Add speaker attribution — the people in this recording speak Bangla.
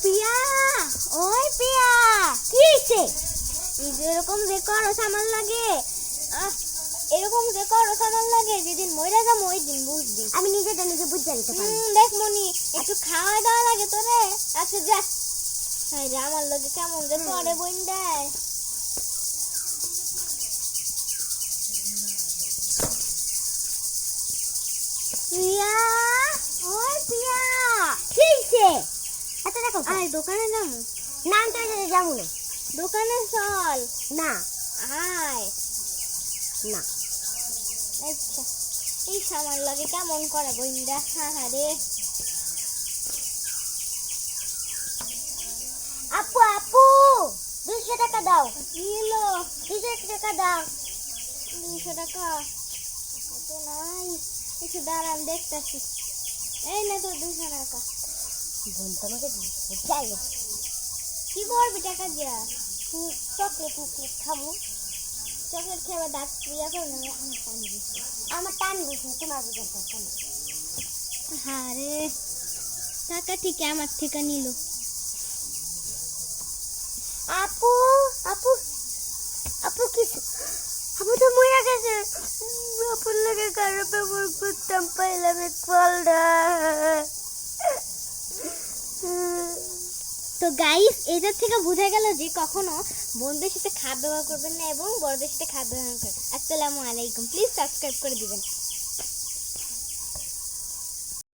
Speaker 1: পিয়া, ওই পিয়া,
Speaker 2: কি হইছে?
Speaker 1: এরকম যে করো সামাল লাগে, এরকম যে করো সামাল লাগে, যেদিন মইরা যাবো ওই দিন বুঝবি।
Speaker 2: আমি নিজেটা নিজে বুঝে নিতে পারি।
Speaker 1: দেখ মনি, একটু খাওয়া দাওয়া লাগে তোরে। আচ্ছা যা। হাই রে, আমার লগে কেমন যে করে বইন দেয়।
Speaker 2: পিয়া,
Speaker 1: ওই পিয়া,
Speaker 2: কি হইছে? এত দেখো
Speaker 1: আয় দোকানে যাবো।
Speaker 2: না আমি তোর সাথে যাবো না।
Speaker 1: দোকানে চল।
Speaker 2: না
Speaker 1: আয়।
Speaker 2: না
Speaker 1: আচ্ছা, এই সামাল লাগে কেমন করে বইন দেয়। হ্যাঁ রে।
Speaker 2: আপু আপু 200 টাকা দাও।
Speaker 1: কি হলো?
Speaker 2: 200 টাকা দাও।
Speaker 1: 200 টাকা কত নাই। একটু দাঁড়ান দেখতেছি। এই না তো 200 টাকা।
Speaker 2: বোন তোমাকে যাই
Speaker 1: কি করবি টাকা দিয়া?
Speaker 2: চকলেট খাবো।
Speaker 1: চকলেট খেয়ে দাঁত ক্রিয়া করবে না। আমি টান দিচ্ছি।
Speaker 2: আমার টান দিছি, তোমার বুঝার দরকার নেই।
Speaker 1: হ্যাঁ রে, টাকা ঠিক আমার থেকে নিল।
Speaker 2: আপু আপু আপু কিছু আপু তো মরে গেছে। আপুর লাগে খারাপ ব্যবহার করতাম, পাইলাম এক ফলটা।
Speaker 1: তো গাইস, এটা থেকে বোঝা গেল যে কখনো বন্ধুদের সাথে খারাপ ব্যবহার করবেন না এবং বড়দের সাথে খারাপ ব্যবহার করবেন। আসসালামু আলাইকুম। প্লিজ সাবস্ক্রাইব করে দিবেন।